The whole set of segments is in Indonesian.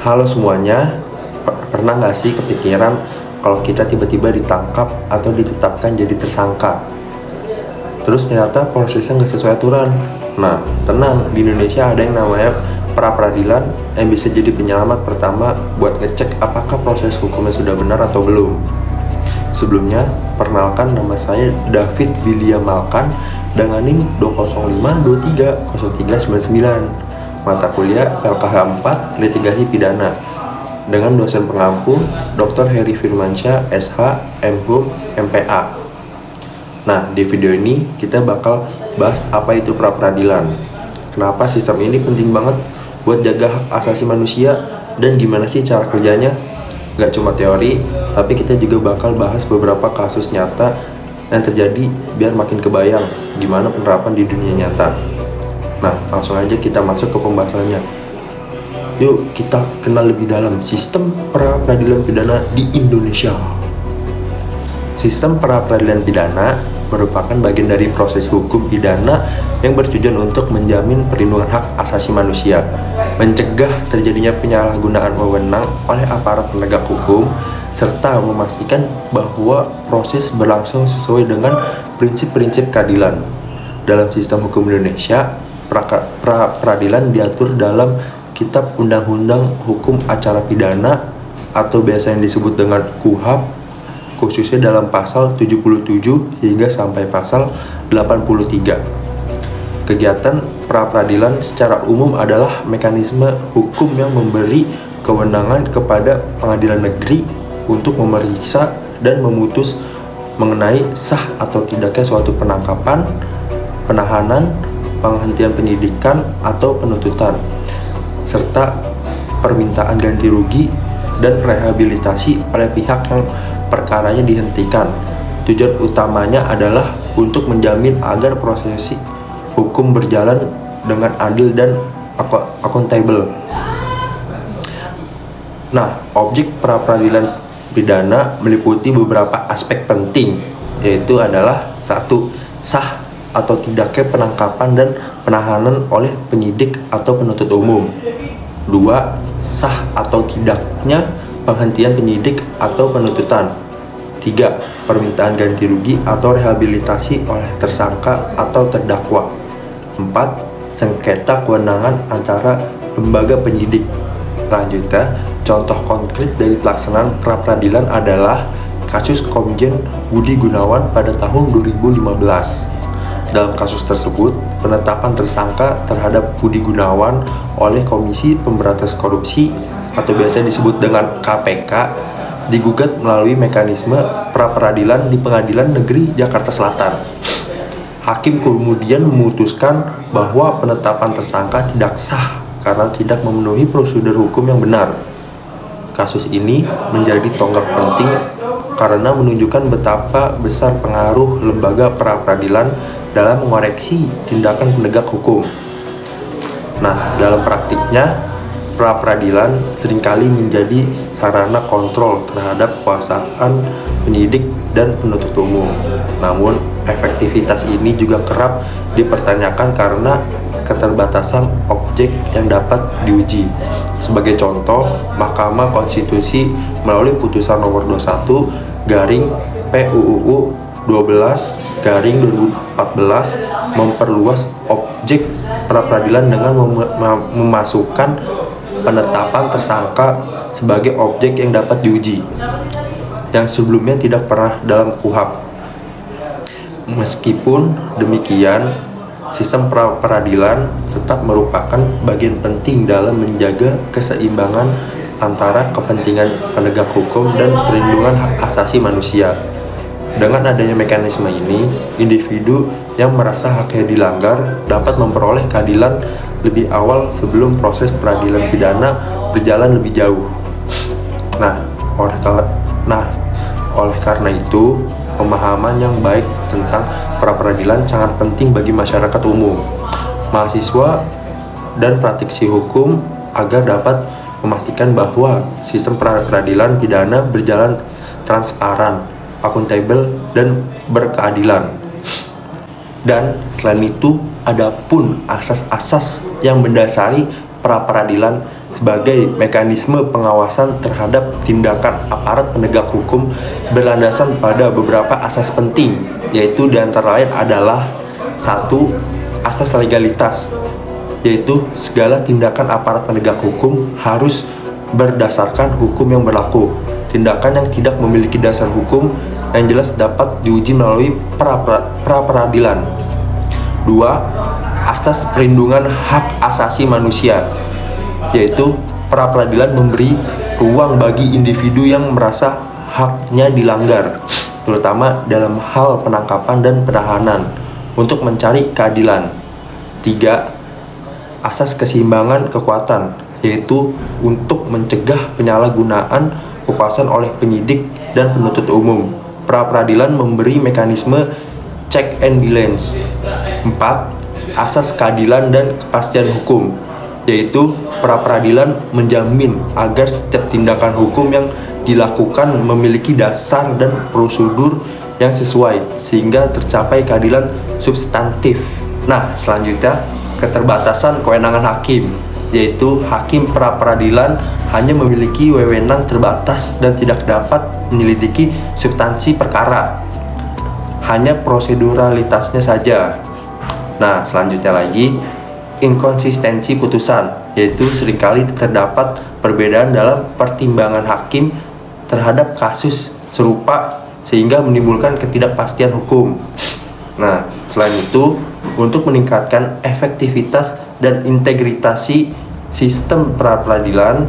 Halo semuanya, pernah nggak sih kepikiran kalau kita tiba-tiba ditangkap atau ditetapkan jadi tersangka? Terus ternyata prosesnya nggak sesuai aturan. Nah, tenang, di Indonesia ada yang namanya pra-peradilan yang bisa jadi penyelamat pertama buat ngecek apakah proses hukumnya sudah benar atau belum. Sebelumnya, perkenalkan nama saya David William Malkan dengan NIM 205230399. Mata kuliah LKH 4 Litigasi Pidana dengan dosen pengampu Dr. Heri Firmansyah SH MHum MPA. Nah, di video ini kita bakal bahas apa itu pra-peradilan, kenapa sistem ini penting banget buat jaga hak asasi manusia, dan gimana sih cara kerjanya. Gak cuma teori, tapi kita juga bakal bahas beberapa kasus nyata yang terjadi biar makin kebayang gimana penerapan di dunia nyata. Nah, langsung aja kita masuk ke pembahasannya. Yuk kita kenal lebih dalam sistem pra-peradilan pidana di Indonesia. Sistem pra-peradilan pidana merupakan bagian dari proses hukum pidana yang bertujuan untuk menjamin perlindungan hak asasi manusia, mencegah terjadinya penyalahgunaan wewenang oleh aparat penegak hukum, serta memastikan bahwa proses berlangsung sesuai dengan prinsip-prinsip keadilan. Dalam sistem hukum Indonesia, pra-peradilan diatur dalam Kitab Undang-Undang Hukum Acara Pidana atau biasa yang disebut dengan KUHP, khususnya dalam pasal 77 hingga sampai pasal 83. Kegiatan pra-peradilan secara umum adalah mekanisme hukum yang memberi kewenangan kepada pengadilan negeri untuk memeriksa dan memutus mengenai sah atau tidaknya suatu penangkapan, penahanan, penghentian penyidikan atau penuntutan, serta permintaan ganti rugi dan rehabilitasi oleh pihak yang perkaranya dihentikan. Tujuan utamanya adalah untuk menjamin agar proses hukum berjalan dengan adil dan akuntabel. Nah, objek pra-peradilan pidana meliputi beberapa aspek penting, yaitu adalah 1. Sah atau tidaknya penangkapan dan penahanan oleh penyidik atau penuntut umum. 2. Sah atau tidaknya penghentian penyidik atau penuntutan. 3. Permintaan ganti rugi atau rehabilitasi oleh tersangka atau terdakwa. 4. Sengketa kewenangan antara lembaga penyidik. Lanjutnya, contoh konkret dari pelaksanaan pra-peradilan adalah kasus Komjen Budi Gunawan pada tahun 2015. Dalam kasus tersebut, penetapan tersangka terhadap Budi Gunawan oleh Komisi Pemberantasan Korupsi atau biasa disebut dengan KPK digugat melalui mekanisme pra-peradilan di Pengadilan Negeri Jakarta Selatan. Hakim kemudian memutuskan bahwa penetapan tersangka tidak sah karena tidak memenuhi prosedur hukum yang benar. Kasus ini menjadi tonggak penting karena menunjukkan betapa besar pengaruh lembaga pra-peradilan dalam mengoreksi tindakan penegak hukum. Nah, dalam praktiknya, pra-peradilan seringkali menjadi sarana kontrol terhadap kekuasaan penyidik dan penuntut umum. Namun, efektivitas ini juga kerap dipertanyakan karena keterbatasan objek yang dapat diuji. Sebagai contoh, Mahkamah Konstitusi melalui putusan nomor 21 garing PUUU 12 garing 2014 memperluas objek pra-peradilan dengan memasukkan penetapan tersangka sebagai objek yang dapat diuji, yang sebelumnya tidak pernah dalam KUHP. Meskipun demikian, sistem pra-peradilan tetap merupakan bagian penting dalam menjaga keseimbangan antara kepentingan penegak hukum dan perlindungan hak asasi manusia. Dengan adanya mekanisme ini, individu yang merasa haknya dilanggar dapat memperoleh keadilan lebih awal sebelum proses peradilan pidana berjalan lebih jauh. Oleh karena itu, pemahaman yang baik tentang pra-peradilan sangat penting bagi masyarakat umum, mahasiswa, dan praktisi hukum agar dapat memastikan bahwa sistem pra-peradilan pidana berjalan transparan, akuntabel, dan berkeadilan. Dan selain itu, ada pun asas-asas yang mendasari pra-peradilan sebagai mekanisme pengawasan terhadap tindakan aparat penegak hukum berlandasan pada beberapa asas penting, yaitu diantara lain adalah satu, asas legalitas, yaitu segala tindakan aparat penegak hukum harus berdasarkan hukum yang berlaku. Tindakan yang tidak memiliki dasar hukum yang jelas dapat diuji melalui pra-peradilan. Dua, asas perlindungan hak asasi manusia, yaitu pra-peradilan memberi ruang bagi individu yang merasa haknya dilanggar, terutama dalam hal penangkapan dan penahanan, untuk mencari keadilan. Tiga, asas keseimbangan kekuatan, yaitu untuk mencegah penyalahgunaan kekuasaan oleh penyidik dan penuntut umum. Pra-peradilan memberi mekanisme check and balance. 4. Asas keadilan dan kepastian hukum, yaitu pra-peradilan menjamin agar setiap tindakan hukum yang dilakukan memiliki dasar dan prosedur yang sesuai sehingga tercapai keadilan substantif. Nah, selanjutnya keterbatasan kewenangan hakim, yaitu hakim pra-peradilan hanya memiliki wewenang terbatas dan tidak dapat menyelidiki substansi perkara, hanya proseduralitasnya saja. Nah, selanjutnya lagi inkonsistensi putusan, yaitu seringkali terdapat perbedaan dalam pertimbangan hakim terhadap kasus serupa sehingga menimbulkan ketidakpastian hukum. Nah, selain itu, untuk meningkatkan efektivitas dan integritas sistem pra-peradilan,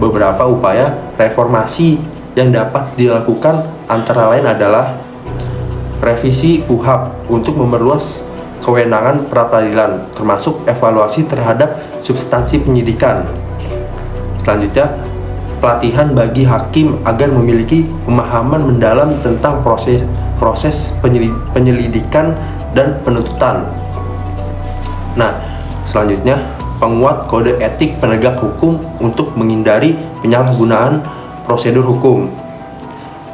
beberapa upaya reformasi yang dapat dilakukan antara lain adalah revisi KUHP untuk memperluas kewenangan pra-peradilan, termasuk evaluasi terhadap substansi penyidikan. Selanjutnya, pelatihan bagi hakim agar memiliki pemahaman mendalam tentang proses penyelidikan dan penuntutan. Nah, selanjutnya penguat kode etik penegak hukum untuk menghindari penyalahgunaan prosedur hukum.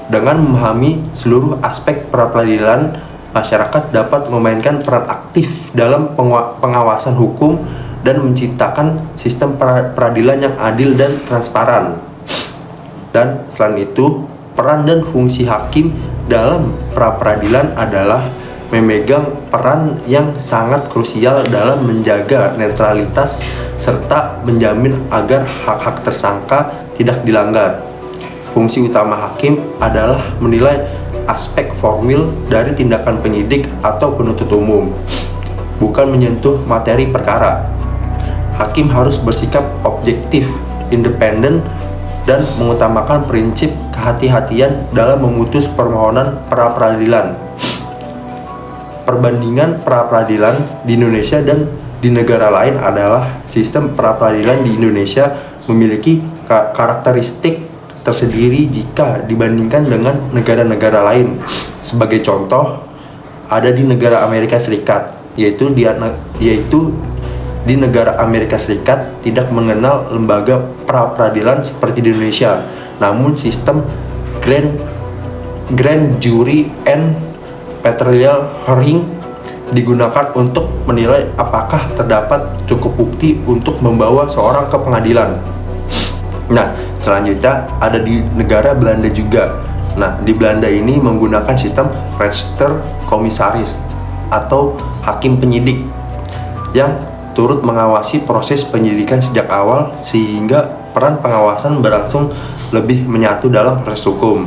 Dengan memahami seluruh aspek pra-peradilan, masyarakat dapat memainkan peran aktif dalam pengawasan hukum dan menciptakan sistem peradilan yang adil dan transparan. Dan selain itu, peran dan fungsi hakim dalam pra-peradilan adalah memegang peran yang sangat krusial dalam menjaga netralitas serta menjamin agar hak-hak tersangka tidak dilanggar. Fungsi utama hakim adalah menilai aspek formil dari tindakan penyidik atau penuntut umum, bukan menyentuh materi perkara. Hakim harus bersikap objektif, independen, dan mengutamakan prinsip kehati-hatian dalam memutus permohonan pra-peradilan. Perbandingan pra-peradilan di Indonesia dan di negara lain adalah sistem pra-peradilan di Indonesia memiliki karakteristik tersendiri jika dibandingkan dengan negara-negara lain. Sebagai contoh, ada di negara Amerika Serikat, yaitu di negara Amerika Serikat tidak mengenal lembaga pra-peradilan seperti di Indonesia. Namun sistem grand jury and pretrial hearing digunakan untuk menilai apakah terdapat cukup bukti untuk membawa seorang ke pengadilan. Nah, selanjutnya ada di negara Belanda juga. Nah, di Belanda ini menggunakan sistem rechter komisaris atau hakim penyidik yang turut mengawasi proses penyidikan sejak awal sehingga peran pengawasan berlangsung lebih menyatu dalam proses hukum.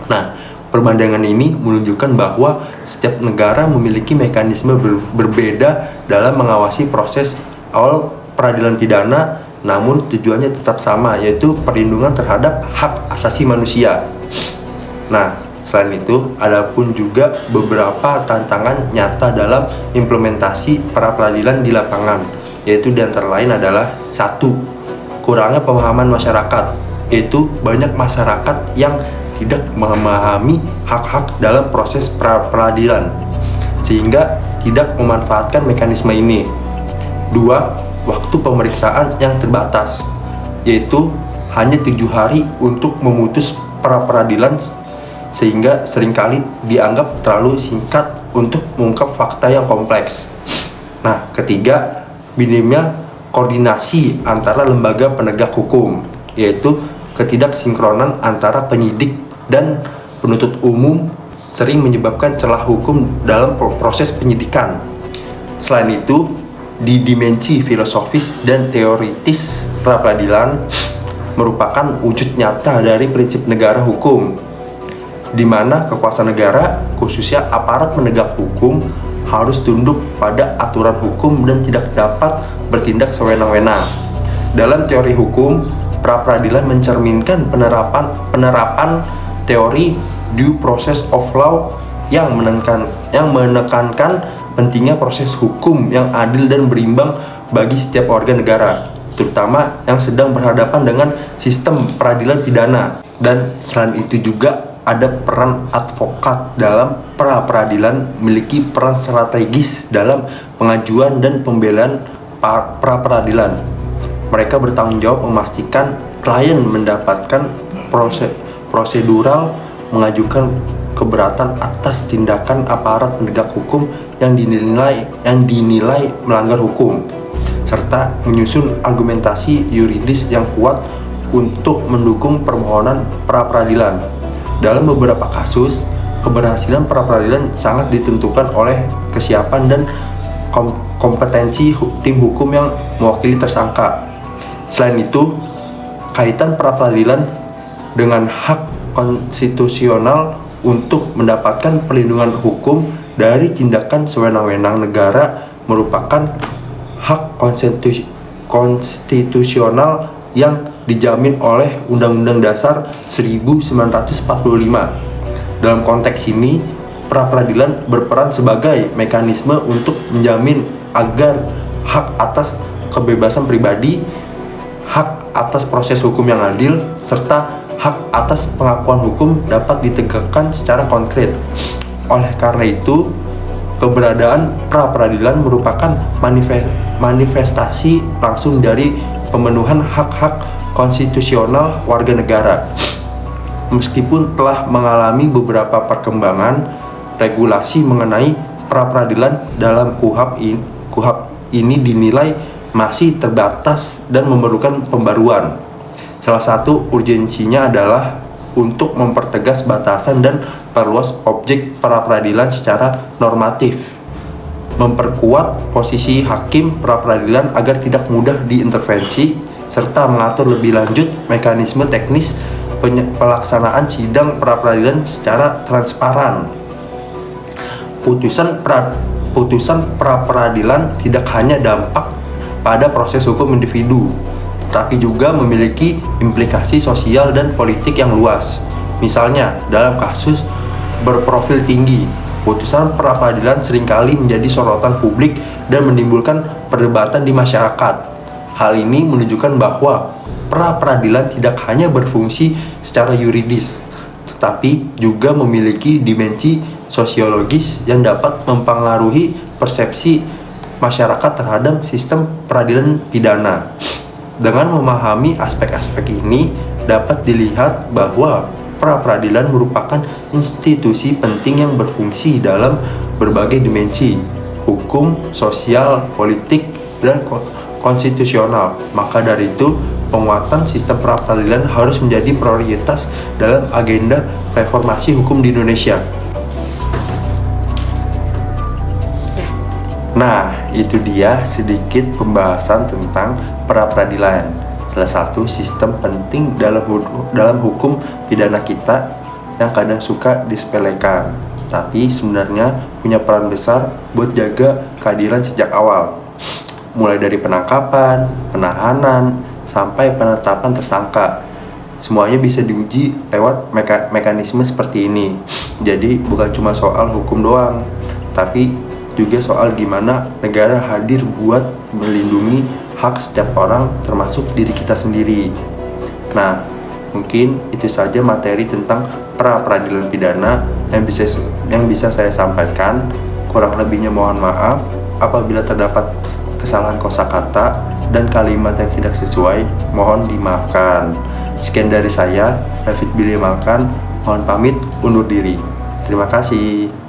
Nah, perbandingan ini menunjukkan bahwa setiap negara memiliki mekanisme berbeda dalam mengawasi proses awal peradilan pidana, namun tujuannya tetap sama, yaitu perlindungan terhadap hak asasi manusia. Nah, selain itu, ada pun juga beberapa tantangan nyata dalam implementasi pra-peradilan di lapangan, yaitu diantara lain adalah 1. Kurangnya pemahaman masyarakat, yaitu banyak masyarakat yang tidak memahami hak-hak dalam proses pra-peradilan, sehingga tidak memanfaatkan mekanisme ini. 2. Waktu pemeriksaan yang terbatas, yaitu hanya 7 hari untuk memutus pra-peradilan, sehingga seringkali dianggap terlalu singkat untuk mengungkap fakta yang kompleks. Nah, ketiga, minimnya koordinasi antara lembaga penegak hukum, yaitu ketidaksinkronan antara penyidik dan penuntut umum sering menyebabkan celah hukum dalam proses penyidikan. Selain itu, di dimensi filosofis dan teoritis, pra-peradilan merupakan wujud nyata dari prinsip negara hukum, di mana kekuasaan negara, khususnya aparat penegak hukum, harus tunduk pada aturan hukum dan tidak dapat bertindak sewenang-wenang. Dalam teori hukum, pra-peradilan mencerminkan penerapan teori due process of law yang menekankan pentingnya proses hukum yang adil dan berimbang bagi setiap warga negara, terutama yang sedang berhadapan dengan sistem peradilan pidana. Dan selain itu juga ada peran advokat dalam pra-peradilan, memiliki peran strategis dalam pengajuan dan pembelaan pra-peradilan. Mereka bertanggung jawab memastikan klien mendapatkan prosedural, mengajukan keberatan atas tindakan aparat penegak hukum yang dinilai melanggar hukum, serta menyusun argumentasi yuridis yang kuat untuk mendukung permohonan pra-peradilan. Dalam beberapa kasus, keberhasilan pra-peradilan sangat ditentukan oleh kesiapan dan kompetensi tim hukum yang mewakili tersangka. Selain itu, kaitan pra-peradilan dengan hak konstitusional untuk mendapatkan perlindungan hukum dari tindakan sewenang-wenang negara merupakan hak konstitusional yang dijamin oleh Undang-Undang Dasar 1945. Dalam konteks ini, pra-peradilan berperan sebagai mekanisme untuk menjamin agar hak atas kebebasan pribadi, hak atas proses hukum yang adil, serta hak atas pengakuan hukum dapat ditegakkan secara konkret. Oleh karena itu, keberadaan pra-peradilan merupakan manifestasi langsung dari pemenuhan hak-hak konstitusional warga negara. Meskipun telah mengalami beberapa perkembangan, regulasi mengenai pra-peradilan dalam KUHP ini dinilai masih terbatas dan memerlukan pembaruan. Salah satu urgensinya adalah untuk mempertegas batasan dan perluas objek pra-peradilan secara normatif, memperkuat posisi hakim pra-peradilan agar tidak mudah diintervensi, serta mengatur lebih lanjut mekanisme teknis pelaksanaan sidang pra-peradilan secara transparan. Putusan pra-peradilan tidak hanya dampak pada proses hukum individu, tetapi juga memiliki implikasi sosial dan politik yang luas. Misalnya, dalam kasus berprofil tinggi, putusan pra-peradilan seringkali menjadi sorotan publik dan menimbulkan perdebatan di masyarakat. Hal ini menunjukkan bahwa pra-peradilan tidak hanya berfungsi secara yuridis, tetapi juga memiliki dimensi sosiologis yang dapat mempengaruhi persepsi masyarakat terhadap sistem peradilan pidana. Dengan memahami aspek-aspek ini, dapat dilihat bahwa pra-peradilan merupakan institusi penting yang berfungsi dalam berbagai dimensi hukum, sosial, politik, dan konstitusional. Maka dari itu, penguatan sistem pra-peradilan harus menjadi prioritas dalam agenda reformasi hukum di Indonesia. Nah, itu dia sedikit pembahasan tentang pra-peradilan. Salah satu sistem penting dalam hukum pidana kita yang kadang suka disepelekan, tapi sebenarnya punya peran besar buat jaga keadilan sejak awal. Mulai dari penangkapan, penahanan, sampai penetapan tersangka. Semuanya bisa diuji lewat mekanisme seperti ini. Jadi bukan cuma soal hukum doang, tapi juga soal gimana negara hadir buat melindungi hak setiap orang, termasuk diri kita sendiri. Nah, mungkin itu saja materi tentang pra-peradilan pidana yang bisa saya sampaikan. Kurang lebihnya mohon maaf apabila terdapat kesalahan kosakata dan kalimat yang tidak sesuai, mohon dimaafkan. Sekian dari saya, David Billy Malkan, mohon pamit undur diri. Terima kasih.